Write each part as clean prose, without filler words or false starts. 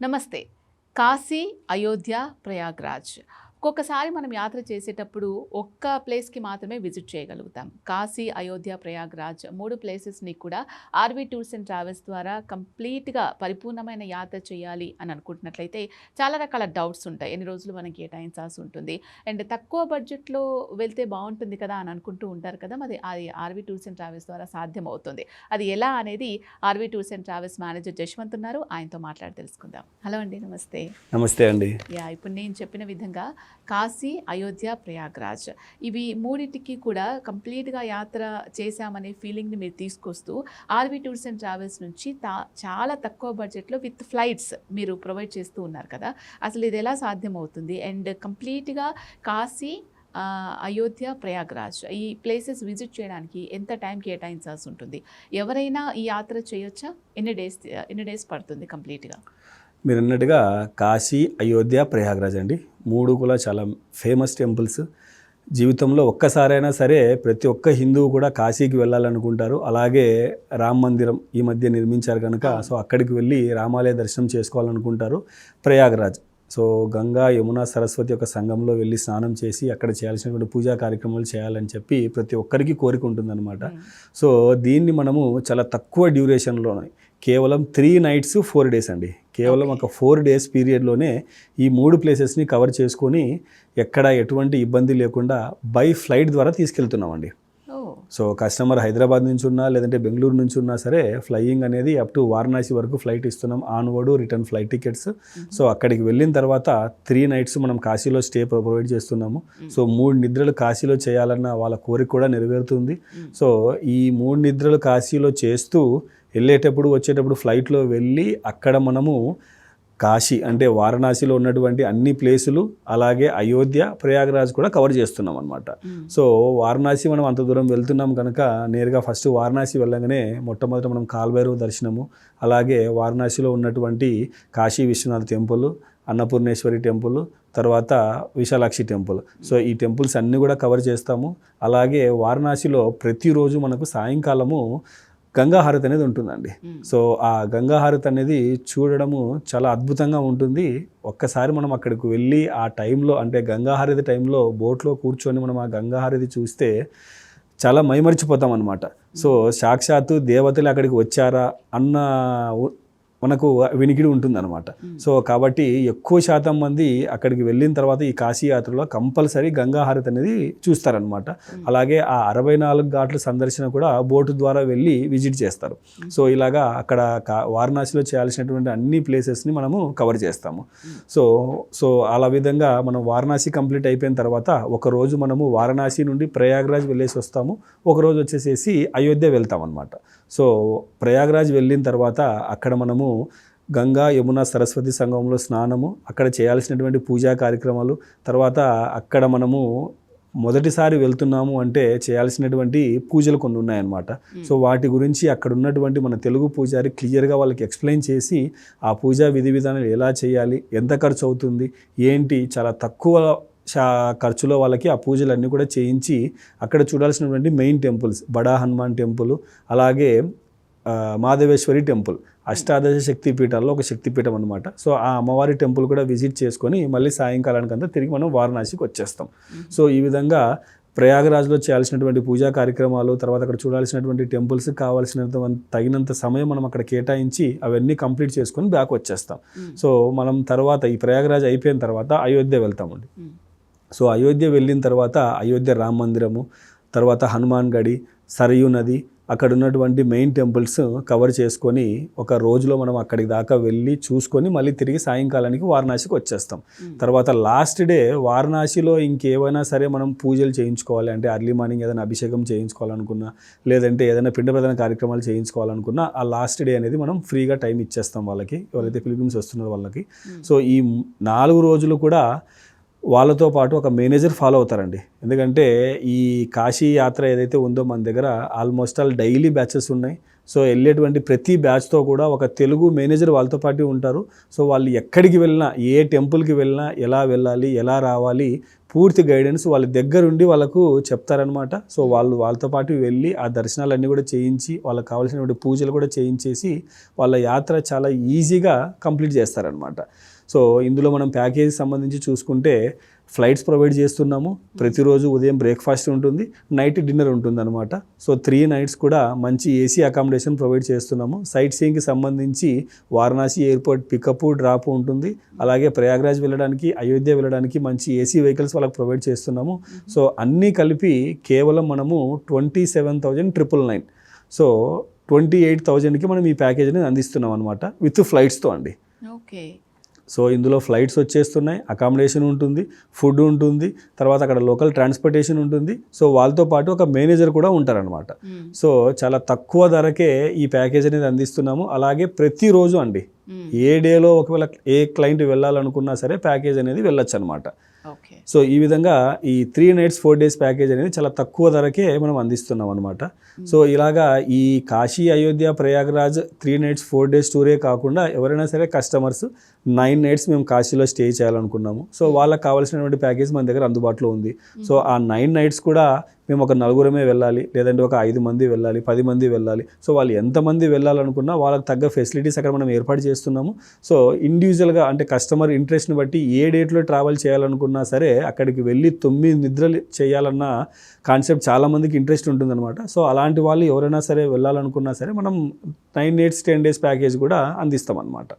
నమస్తే. కాశీ, అయోధ్య, ప్రయాగ్రాజ్. ఒక్కొక్కసారి మనం యాత్ర చేసేటప్పుడు ఒక్క ప్లేస్‌కి మాత్రమే విజిట్ చేయగలుగుతాం. కాశీ, అయోధ్య, ప్రయాగ్రాజ్ 3 ప్లేసెస్‌ని కూడా ఆర్‌వీ టూర్స్ అండ్ ట్రావెల్స్ ద్వారా కంప్లీట్‌గా పరిపూర్ణమైన యాత్ర చేయాలి అని అనుకుంటున్నట్లయితే చాలా రకాల డౌట్స్ ఉంటాయి. ఎన్ని రోజులు మనం కేటాయించాల్సి ఉంటుంది. అండ్ తక్కువ బడ్జెట్‌లో వెళ్తే బావుంటుంది కదా అని అనుకుంటూ ఉంటారు కదా! మరి అది ఆర్‌వీ టూర్స్ అండ్ ట్రావెల్స్ ద్వారా సాధ్యమవుతుంది. అది ఎలా అనేది RV tours and travels manager Jashwanth ఉన్నారు. ఆయనతో మాట్లాడి తెలుసుకుందాం. హలో అండి. నమస్తే. నమస్తే అండి. ఇప్పుడు నేను చెప్పిన విధంగా కాశీ, అయోధ్య, ప్రయాగ్రాజ్ ఇవి మూడింటికి కూడా కంప్లీట్‌గా యాత్ర చేశామనే ఫీలింగ్‌ని మీరు తీసుకొస్తూ ఆర్‌వీ టూర్స్ అండ్ ట్రావెల్స్ నుంచి చాలా తక్కువ బడ్జెట్‌లో విత్ ఫ్లైట్స్ మీరు ప్రొవైడ్ చేస్తూ ఉన్నారు కదా! అసలు ఇది ఎలా సాధ్యమవుతుంది? అండ్ కంప్లీట్‌గా కాశీ, అయోధ్య, ప్రయాగ్రాజ్ ఈ ప్లేసెస్ విజిట్ చేయడానికి ఎంత టైం కేటాయించాల్సి ఉంటుంది? ఎవరైనా ఈ యాత్ర చేయొచ్చా? ఎన్ని డేస్ పడుతుంది కంప్లీట్‌గా? మీరన్నట్టుగా కాశీ, అయోధ్య, ప్రయాగ్రాజ్ అండి. 3 కూడా చాలా ఫేమస్ టెంపుల్స్. జీవితంలో ఒక్కసారైనా సరే ప్రతి ఒక్క హిందువు కూడా కాశీకి వెళ్ళాలనుకుంటారు. అలాగే రామ మందిరం ఈ మధ్య నిర్మించారు కనుక సో అక్కడికి వెళ్ళి రామాలయ దర్శనం చేసుకోవాలనుకుంటారు. ప్రయాగ్రాజ్ సో గంగా, యమున, సరస్వతి యొక్క సంగంలో వెళ్ళి స్నానం చేసి అక్కడ చేయాల్సినటువంటి పూజా కార్యక్రమాలు చేయాలని చెప్పి ప్రతి ఒక్కరికి కోరిక ఉంటుందన్నమాట. సో దీన్ని మనము చాలా తక్కువ డ్యూరేషన్లోనే కేవలం 3 nights 4 days అండి. కేవలం ఒక 4 days పీరియడ్లోనే ఈ 3 ప్లేసెస్ని కవర్ చేసుకొని ఎక్కడ ఎటువంటి ఇబ్బంది లేకుండా బై ఫ్లైట్ ద్వారా తీసుకెళ్తున్నామండి. సో కస్టమర్ హైదరాబాద్ నుంచి ఉన్నా లేదంటే బెంగళూరు నుంచి ఉన్నా సరే ఫ్లయింగ్ అనేది అప్ టు వారణాసి వరకు ఫ్లైట్ ఇస్తున్నాం. Onward return flight tickets. So అక్కడికి వెళ్ళిన తర్వాత 3 nights మనం కాశీలో స్టే ప్రొవైడ్ చేస్తున్నాము. సో 3 నిద్రలు కాశీలో చేయాలన్న వాళ్ళ కోరిక కూడా నెరవేరుతుంది. సో ఈ 3 నిద్రలు కాశీలో చేస్తూ వెళ్ళేటప్పుడు వచ్చేటప్పుడు ఫ్లైట్లో వెళ్ళి అక్కడ మనము కాశీ అంటే వారణాసిలో ఉన్నటువంటి అన్ని ప్లేసులు అలాగే అయోధ్య, ప్రయాగ్రాజ్ కూడా కవర్ చేస్తున్నాం అనమాట. సో వారణాసి మనం అంత దూరం వెళ్తున్నాం కనుక నేరుగా ఫస్ట్ వారణాసి వెళ్ళగానే మొట్టమొదట మనం కాల్భైరవ దర్శనము, అలాగే వారణాసిలో ఉన్నటువంటి కాశీ విశ్వనాథ్ టెంపుల్, అన్నపూర్ణేశ్వరి టెంపుల్, తర్వాత విశాలాక్షి టెంపుల్. సో ఈ టెంపుల్స్ అన్నీ కూడా కవర్ చేస్తాము. అలాగే వారణాసిలో ప్రతిరోజు మనకు సాయంకాలము గంగాహారతి అనేది ఉంటుందండి. సో ఆ గంగాహారతి అనేది చూడడము చాలా అద్భుతంగా ఉంటుంది. ఒక్కసారి మనం అక్కడికి వెళ్ళి ఆ టైంలో అంటే గంగాహారతి టైంలో బోట్లో కూర్చొని మనం ఆ గంగాహారతి చూస్తే చాలా మైమరిచిపోతాం అన్నమాట. సో సాక్షాత్తు దేవతలు అక్కడికి వచ్చారా అన్న మనకు వినికిడి ఉంటుందన్నమాట. సో కాబట్టి ఎక్కువ శాతం మంది అక్కడికి వెళ్ళిన తర్వాత ఈ కాశీ యాత్రలో కంపల్సరీ గంగాహారతి అనేది చూస్తారనమాట. అలాగే ఆ 64 ఘాట్ల సందర్శన కూడా బోటు ద్వారా వెళ్ళి విజిట్ చేస్తారు. సో ఇలాగా అక్కడ వారణాసిలో చేయాల్సినటువంటి అన్ని ప్లేసెస్ని మనము కవర్ చేస్తాము. సో అలా విధంగా మనం వారణాసి కంప్లీట్ అయిపోయిన తర్వాత ఒకరోజు మనము వారణాసి నుండి ప్రయాగ్రాజ్ వెళ్ళేసి వస్తాము. ఒకరోజు వచ్చేసేసి అయోధ్య వెళ్తాం అనమాట. సో ప్రయాగ్రాజ్ వెళ్ళిన తర్వాత అక్కడ మనము గంగా, యమున, సరస్వతి సంగమంలో స్నానము, అక్కడ చేయాల్సినటువంటి పూజా కార్యక్రమాలు, తర్వాత అక్కడ మనము మొదటిసారి వెళ్తున్నాము అంటే చేయాల్సినటువంటి పూజలు కొన్ని ఉన్నాయన్నమాట. సో వాటి గురించి అక్కడ ఉన్నటువంటి మన తెలుగు పూజారి క్లియర్గా వాళ్ళకి ఎక్స్ప్లెయిన్ చేసి ఆ పూజా విధి విధానాలు ఎలా చేయాలి, ఎంత ఖర్చు అవుతుంది, ఏంటి చాలా తక్కువ ఖర్చులో వాళ్ళకి ఆ పూజలన్నీ కూడా చేయించి అక్కడ చూడాల్సినటువంటి మెయిన్ టెంపుల్స్ బడా హనుమాన్ టెంపుల్, అలాగే మాధవేశ్వరి టెంపుల్ అష్టాదశ శక్తిపీఠాల్లో ఒక శక్తిపీఠం అనమాట. సో ఆ అమ్మవారి టెంపుల్ కూడా విజిట్ చేసుకొని మళ్ళీ సాయంకాలానికంతా తిరిగి మనం వారణాసికి వచ్చేస్తాం. సో ఈ విధంగా ప్రయాగరాజ్లో చేయాల్సినటువంటి పూజా కార్యక్రమాలు, తర్వాత అక్కడ చూడాల్సినటువంటి టెంపుల్స్ కావాల్సినంత తగినంత సమయం మనం అక్కడ కేటాయించి అవన్నీ కంప్లీట్ చేసుకొని బ్యాక్ వచ్చేస్తాం. సో మనం తర్వాత ఈ ప్రయాగరాజ్ అయిపోయిన తర్వాత అయోధ్య వెళ్తామండి. సో అయోధ్య వెళ్ళిన తర్వాత అయోధ్య రామ మందిరము, తర్వాత హనుమాన్ గడి, సరయూ నది, అక్కడ ఉన్నటువంటి మెయిన్ టెంపుల్స్ కవర్ చేసుకొని ఒక రోజులో మనం అక్కడికి దాకా వెళ్ళి చూసుకొని మళ్ళీ తిరిగి సాయంకాలానికి వారణాసికి వచ్చేస్తాం. తర్వాత లాస్ట్ డే వారణాసిలో ఇంకేమైనా సరే మనం పూజలు చేయించుకోవాలి అంటే అర్లీ మార్నింగ్ ఏదైనా అభిషేకం చేయించుకోవాలనుకున్నా లేదంటే ఏదైనా పిండ ప్రదాన కార్యక్రమాలు చేయించుకోవాలనుకున్నా ఆ లాస్ట్ డే అనేది మనం ఫ్రీగా టైం ఇచ్చేస్తాం వాళ్ళకి, ఎవరైతే పిలిగ్రిమ్స్ వస్తున్నారో వాళ్ళకి. సో ఈ 4 రోజులు కూడా వాళ్ళతో పాటు ఒక మేనేజర్ ఫాలో అవుతారండి. ఎందుకంటే ఈ కాశీ యాత్ర ఏదైతే ఉందో మన దగ్గర ఆల్మోస్ట్ ఆల్ డైలీ బ్యాచెస్ ఉన్నాయి. సో వెళ్ళేటువంటి ప్రతి బ్యాచ్తో కూడా ఒక తెలుగు మేనేజర్ వాళ్ళతో పాటు ఉంటారు. సో వాళ్ళు ఎక్కడికి వెళ్ళినా, ఏ టెంపుల్కి వెళ్ళినా ఎలా వెళ్ళాలి, ఎలా రావాలి, పూర్తి గైడెన్స్ వాళ్ళ దగ్గరుండి వాళ్ళకు చెప్తారనమాట. సో వాళ్ళతో పాటు వెళ్ళి ఆ దర్శనాలన్నీ కూడా చేయించి వాళ్ళకి కావాల్సినటువంటి పూజలు కూడా చేయించేసి వాళ్ళ యాత్ర చాలా ఈజీగా కంప్లీట్ చేస్తారనమాట. సో ఇందులో మనం ప్యాకేజీ సంబంధించి చూసుకుంటే ఫ్లైట్స్ ప్రొవైడ్ చేస్తున్నాము. ప్రతిరోజు ఉదయం బ్రేక్ఫాస్ట్ ఉంటుంది, నైట్ డిన్నర్ ఉంటుంది అనమాట. సో 3 nights కూడా మంచి ఏసీ అకామిడేషన్ ప్రొవైడ్ చేస్తున్నాము. సైట్ సీయింగ్కి సంబంధించి వారణాసి ఎయిర్పోర్ట్ పికప్ డ్రాప్ ఉంటుంది. అలాగే ప్రయాగ్రాజ్ వెళ్ళడానికి, అయోధ్య వెళ్ళడానికి మంచి ఏసీ వెహికల్స్ వాళ్ళకి ప్రొవైడ్ చేస్తున్నాము. సో అన్నీ కలిపి కేవలం మనము 27,999, సో 28,000కి మనం ఈ ప్యాకేజ్ అనేది అందిస్తున్నాం అనమాట, విత్ ఫ్లైట్స్తో అండి. ఓకే. సో ఇందులో ఫ్లైట్స్ వచ్చేస్తున్నాయి, అకామిడేషన్ ఉంటుంది, ఫుడ్ ఉంటుంది, తర్వాత అక్కడ లోకల్ ట్రాన్స్పోర్టేషన్ ఉంటుంది. సో వాళ్ళతో పాటు ఒక మేనేజర్ కూడా ఉంటారనమాట. సో చాలా తక్కువ ధరకే ఈ ప్యాకేజ్ అనేది అందిస్తున్నాము. అలాగే ప్రతిరోజు అండి, ఏ డేలో ఒకవేళ ఏ క్లయింట్ వెళ్ళాలనుకున్నా సరే ప్యాకేజ్ అనేది వెళ్ళొచ్చు అనమాట. సో ఈ విధంగా ఈ 3 nights 4 days ప్యాకేజ్ అనేది చాలా తక్కువ ధరకే మనం అందిస్తున్నాం అనమాట. సో ఇలాగా ఈ కాశీ అయోధ్య ప్రయాగ్రాజ్ 3 nights 4 days టూరే కాకుండా ఎవరైనా సరే కస్టమర్స్ 9 nights మేము కాశీలో స్టే చేయాలనుకున్నాము. సో వాళ్ళకి కావాల్సినటువంటి ప్యాకేజ్ మన దగ్గర అందుబాటులో ఉంది. సో ఆ 9 nights కూడా మేము ఒక 4 వెళ్ళాలి, లేదంటే ఒక 5 మంది వెళ్ళాలి, 10 మంది వెళ్ళాలి. సో వాళ్ళు ఎంతమంది వెళ్ళాలనుకున్నా వాళ్ళకి తగ్గ ఫెసిలిటీస్ అక్కడ మనం ఏర్పాటు చేస్తున్నాము. సో ఇండివిజువల్గా అంటే కస్టమర్ ఇంట్రెస్ట్ని బట్టి ఏ డేట్లో ట్రావెల్ చేయాలనుకున్నా సరే అక్కడికి వెళ్ళి 9 నిద్రలు చేయాలన్న కాన్సెప్ట్ చాలామందికి ఇంట్రెస్ట్ ఉంటుందన్నమాట. సో అలాంటి వాళ్ళు ఎవరైనా సరే వెళ్ళాలనుకున్నా సరే మనం 9 nights 10 days ప్యాకేజ్ కూడా అందిస్తాం అన్నమాట.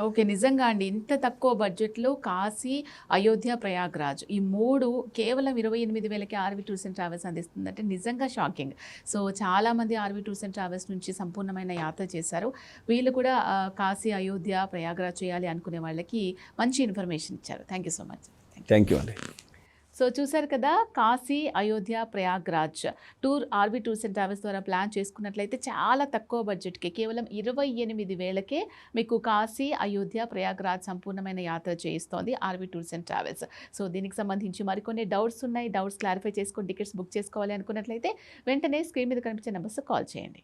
ఓకే. నిజంగా అండి, ఇంత తక్కువ బడ్జెట్లో కాశీ, అయోధ్య, ప్రయాగ్రాజ్ ఈ 3 కేవలం 28,000కి ఆర్వి టూర్స్ అండ్ ట్రావెల్స్ అందిస్తుందంటే నిజంగా షాకింగ్. సో చాలామంది ఆర్వి టూర్స్ అండ్ ట్రావెల్స్ నుంచి సంపూర్ణమైన యాత్ర చేశారు. వీళ్ళు కూడా కాశీ, అయోధ్య, ప్రయాగ్రాజ్ చేయాలి అనుకునే వాళ్ళకి మంచి ఇన్ఫర్మేషన్ ఇచ్చారు. Thank you so much. Thank you అండి. సో చూసారు కదా, Kashi, Ayodhya, Prayagraj tour RV tours and travels ద్వారా ప్లాన్ చేసుకున్నట్లయితే చాలా తక్కువ బడ్జెట్కే కేవలం 28,000కే మీకు కాశీ, అయోధ్య, ప్రయాగ్రాజ్ సంపూర్ణమైన యాత్ర చేయిస్తోంది RV tours and travels. So దీనికి సంబంధించి మరికొన్ని డౌట్స్ ఉన్నాయి. డౌట్స్ క్లారిఫై చేసుకొని టికెట్స్ బుక్ చేసుకోవాలి అనుకున్నట్లయితే వెంటనే స్క్రీన్ మీద కనిపించే నెంబర్స్ కాల్ చేయండి.